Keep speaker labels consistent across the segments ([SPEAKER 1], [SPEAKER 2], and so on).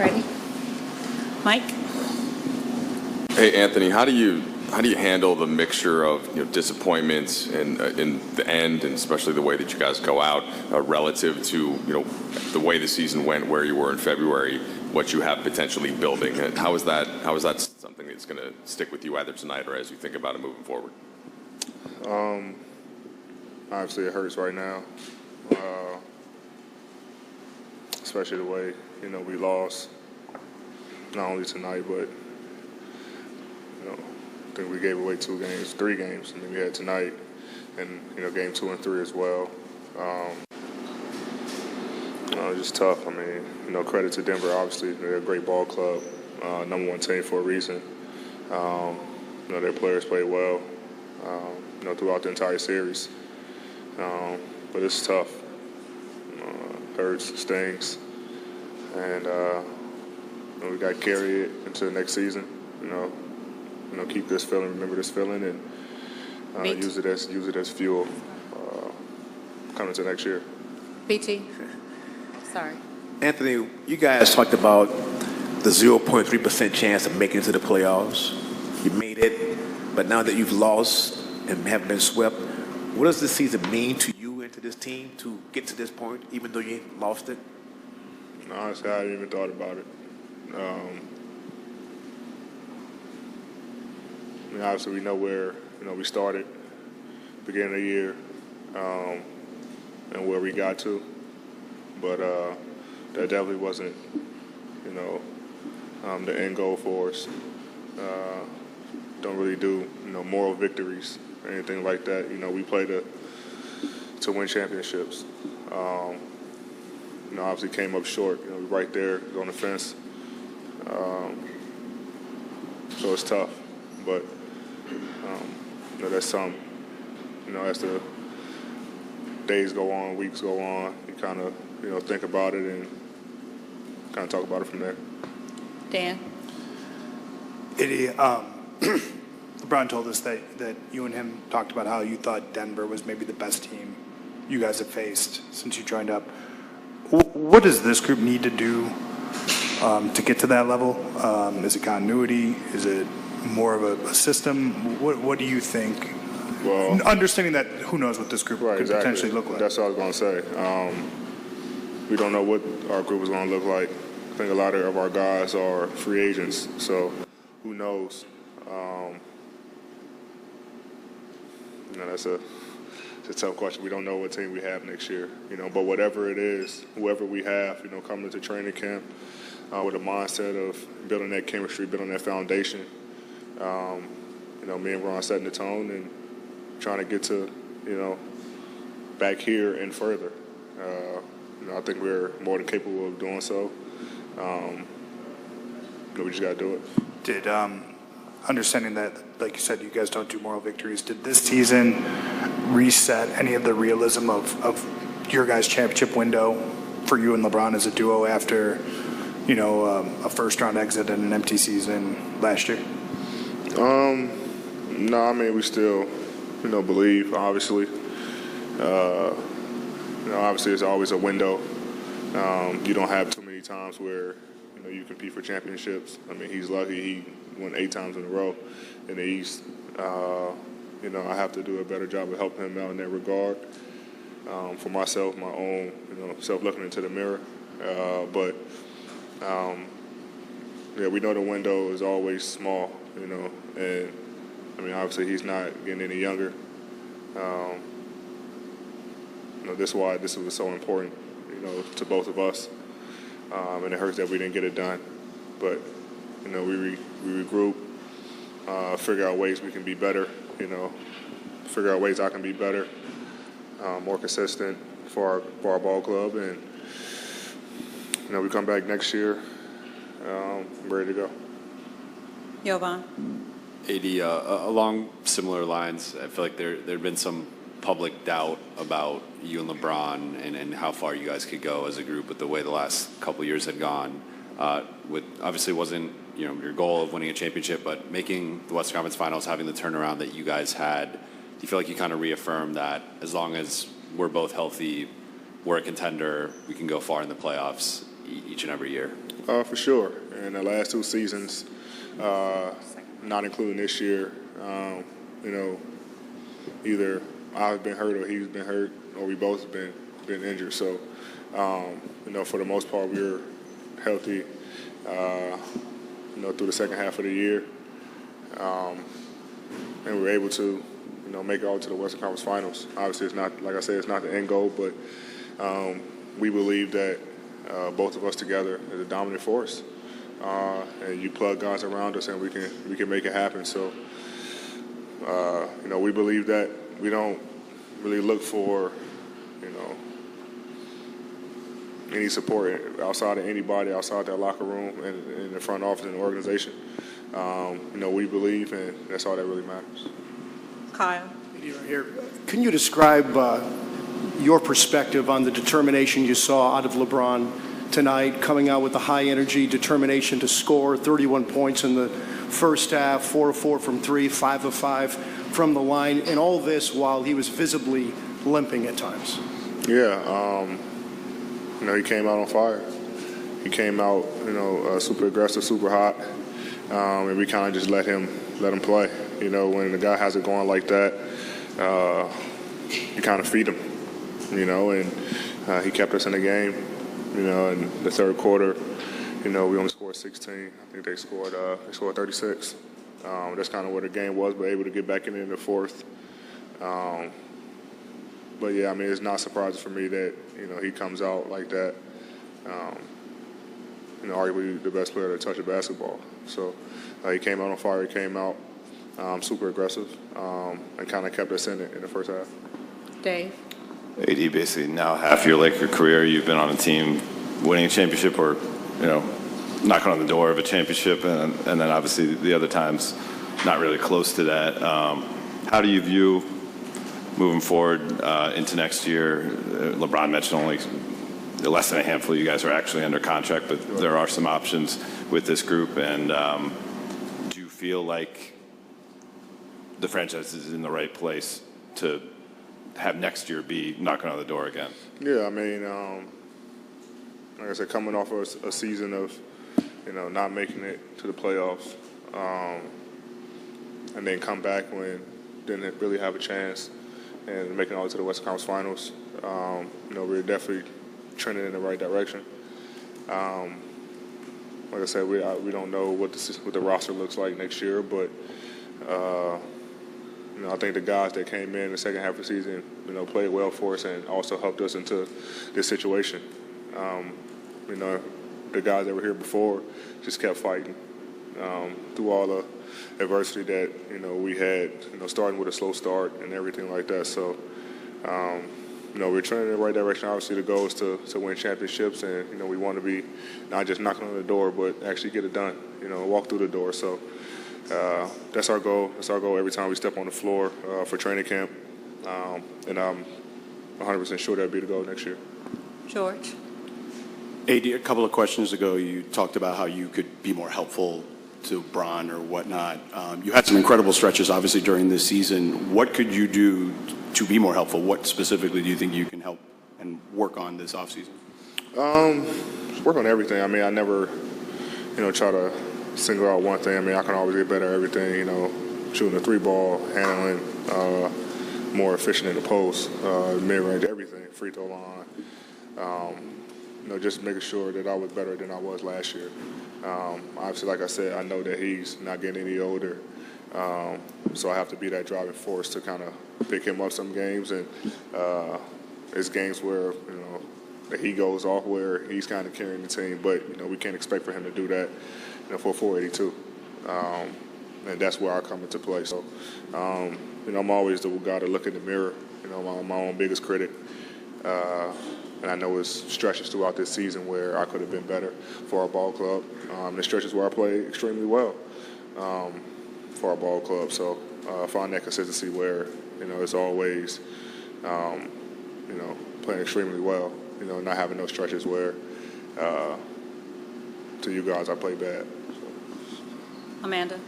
[SPEAKER 1] Ready? Mike?
[SPEAKER 2] Hey, Anthony, how do you handle the mixture of disappointments and in the end, and especially the way that you guys go out relative to the way the season went, where you were in February, what you have potentially building? How is that something that's going to stick with you either tonight or as you think about it moving forward?
[SPEAKER 3] Obviously, it hurts right now, especially the way we lost. Not only tonight, but I think we gave away 3 games, and then we had tonight, and game 2 and 3 as well. It's just tough. I mean, credit to Denver. Obviously, they're a great ball club, number 1 team for a reason. Their players played well, throughout the entire series. But it's tough. Hurts, stings, and we got to carry it into the next season. Keep this feeling, remember this feeling, and use it as fuel coming to next year.
[SPEAKER 1] BT? Sorry.
[SPEAKER 4] Anthony, you guys talked about the 0.3% chance of making it to the playoffs. You made it, but now that you've lost and haven't been swept, what does this season mean to you and to this team to get to this point, even though you lost it?
[SPEAKER 3] Honestly, I hadn't even thought about it. Obviously, we know where we started, beginning of the year, and where we got to, but that definitely wasn't, the end goal for us. Don't really do, moral victories or anything like that. We play to win championships. Obviously came up short. We right there on the fence. So it's tough, but that's something. As the days go on, weeks go on, you kind of think about it and kind of talk about it from there.
[SPEAKER 1] Dan?
[SPEAKER 5] Eddie, LeBron told us that you and him talked about how you thought Denver was maybe the best team you guys have faced since you joined up. What does this group need to do to get to that level? Is it continuity? Is it more of a system? What do you think?
[SPEAKER 3] Well,
[SPEAKER 5] understanding that who knows what this group could potentially look like.
[SPEAKER 3] That's what I was going to say. We don't know what our group is going to look like. I think a lot of our guys are free agents, so who knows? That's a tough question. We don't know what team we have next year, But whatever it is, whoever we have, coming into training camp with a mindset of building that chemistry, building that foundation. Me and Ron setting the tone and trying to get to, back here and further. I think we're more than capable of doing so. We just got to do it.
[SPEAKER 5] Did understanding that, like you said, you guys don't do moral victories, did this season reset any of the realism of your guys' championship window for you and LeBron as a duo after, a first-round exit and an empty season last year?
[SPEAKER 3] No, we still, believe, obviously. Obviously, there's always a window. You don't have too many times where, you compete for championships. He's lucky he won 8 times in a row in the East. I have to do a better job of helping him out in that regard. For myself, my own, self-looking into the mirror. But we know the window is always small, and obviously he's not getting any younger. This is why this was so important, to both of us. And it hurts that we didn't get it done. But, we regroup, figure out ways we can be better, figure out ways I can be better, more consistent for our ball club. And, we come back next year ready to go.
[SPEAKER 1] Jovan?
[SPEAKER 6] AD, along similar lines, I feel like there had been some public doubt about you and LeBron and how far you guys could go as a group with the way the last couple of years had gone. Obviously wasn't your goal of winning a championship, but making the Western Conference Finals, having the turnaround that you guys had, do you feel like you kind of reaffirmed that as long as we're both healthy, we're a contender, we can go far in the playoffs each and every year?
[SPEAKER 3] For sure. In the last 2 seasons, not including this year, either I've been hurt or he's been hurt or we both have been injured. So, for the most part, we were healthy, through the second half of the year. And we were able to, make it all to the Western Conference Finals. Obviously, it's not, like I said, it's not the end goal, but we believe that both of us together is a dominant force. And you plug guys around us and we can make it happen. So, we believe that we don't really look for, any support outside of anybody, outside that locker room and in the front office and the organization. We believe, and that's all that really matters.
[SPEAKER 1] Kyle.
[SPEAKER 7] Right here. Can you describe your perspective on the determination you saw out of LeBron tonight, coming out with the high energy, determination to score 31 points in the first half, 4 of 4 from 3, 5 of 5 from the line, and all this while he was visibly limping at times?
[SPEAKER 3] Yeah, he came out on fire. He came out, super aggressive, super hot, and we kind of just let him play. When the guy has it going like that, you kind of feed him, and he kept us in the game. In the third quarter, we only scored 16. I think they scored 36. That's kind of where the game was, but able to get back in the fourth. But yeah, it's not surprising for me that he comes out like that. Arguably the best player to touch a basketball. So he came out on fire. He came out super aggressive and kind of kept us in it in the first half.
[SPEAKER 1] Dave.
[SPEAKER 8] AD, basically now half your Laker career, you've been on a team winning a championship or, knocking on the door of a championship, and then obviously the other times not really close to that. How do you view moving forward into next year? LeBron mentioned only less than a handful of you guys are actually under contract, but there are some options with this group. And do you feel like the franchise is in the right place to have next year be knocking on the door again?
[SPEAKER 3] Yeah, like I said, coming off a season of, not making it to the playoffs, and then come back when didn't really have a chance and making it all to the Western Conference Finals, we're definitely trending in the right direction. Like I said, we don't know what the roster looks like next year, but I think the guys that came in the second half of the season, played well for us and also helped us into this situation. The guys that were here before just kept fighting through all the adversity that we had. Starting with a slow start and everything like that. So, we're trending in the right direction. Obviously, the goal is to win championships, and we want to be not just knocking on the door, but actually get it done. Walk through the door. So. That's our goal. That's our goal every time we step on the floor for training camp. And I'm 100% sure that'll be the goal next year.
[SPEAKER 1] George.
[SPEAKER 7] AD, a couple of questions ago, you talked about how you could be more helpful to Bron or whatnot. You had some incredible stretches, obviously, during this season. What could you do to be more helpful? What specifically do you think you can help and work on this offseason?
[SPEAKER 3] Work on everything. I never, try to single out one thing. I can always get better at everything, shooting a 3-ball, handling, more efficient in the post, mid-range, everything, free throw line. Just making sure that I was better than I was last year. Obviously, like I said, I know that he's not getting any older, so I have to be that driving force to kind of pick him up some games. And it's games where, that he goes off where he's kind of carrying the team, but, we can't expect for him to do that, for 482. And that's where I come into play. So, I'm always the guy to look in the mirror, my own biggest critic. And I know it's stretches throughout this season where I could have been better for our ball club. The stretches where I played extremely well for our ball club. So find that consistency where, it's always, playing extremely well, not having those stretches where to you guys I play bad. So.
[SPEAKER 1] Amanda.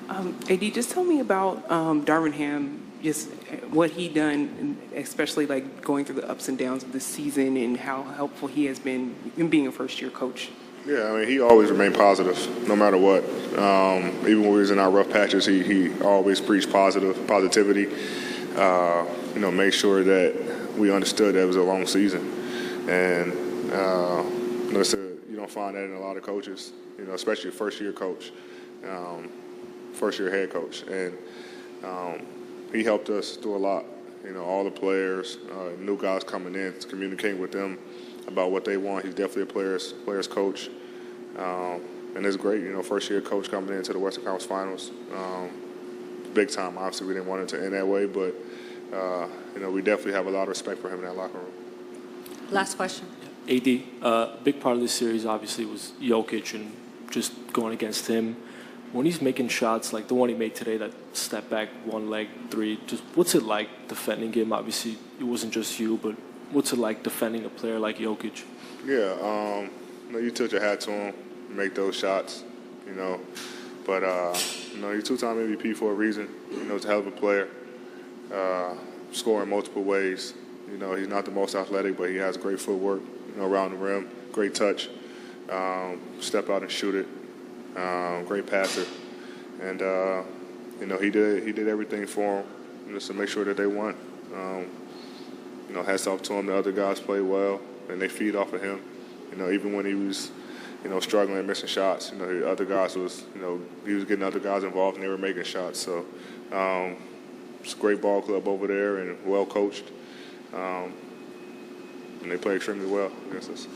[SPEAKER 9] AD, just tell me about Darvin Ham, just what he done, especially like going through the ups and downs of the season and how helpful he has been in being a first-year coach.
[SPEAKER 3] Yeah, I mean, he always remained positive, no matter what. Even when we was in our rough patches, he always preached positivity. Make sure that we understood that it was a long season, and you don't find that in a lot of coaches. Especially a first-year coach, first-year head coach, and he helped us do a lot. All the players, new guys coming in, communicating with them about what they want. He's definitely a players coach, and it's great. First year coach coming into the Western Conference Finals, big time. Obviously, we didn't want it to end that way, but we definitely have a lot of respect for him in that locker room.
[SPEAKER 1] Last question.
[SPEAKER 10] AD, a big part of this series obviously was Jokic and just going against him. When he's making shots like the one he made today, that step back, one leg, three, just what's it like defending him? Obviously, it wasn't just you, but what's it like defending a player like Jokic?
[SPEAKER 3] Yeah, you took your hat to him, make those shots, But, he's two-time MVP for a reason. He's a hell of a player, scoring multiple ways. He's not the most athletic, but he has great footwork, around the rim, great touch, step out and shoot it, great passer. And, he did everything for him just to make sure that they won. Hats off to him. The other guys played well, and they feed off of him. Even when he was, struggling and missing shots, the other guys was, he was getting other guys involved, and they were making shots. So it's a great ball club over there and well coached, and they play extremely well against us.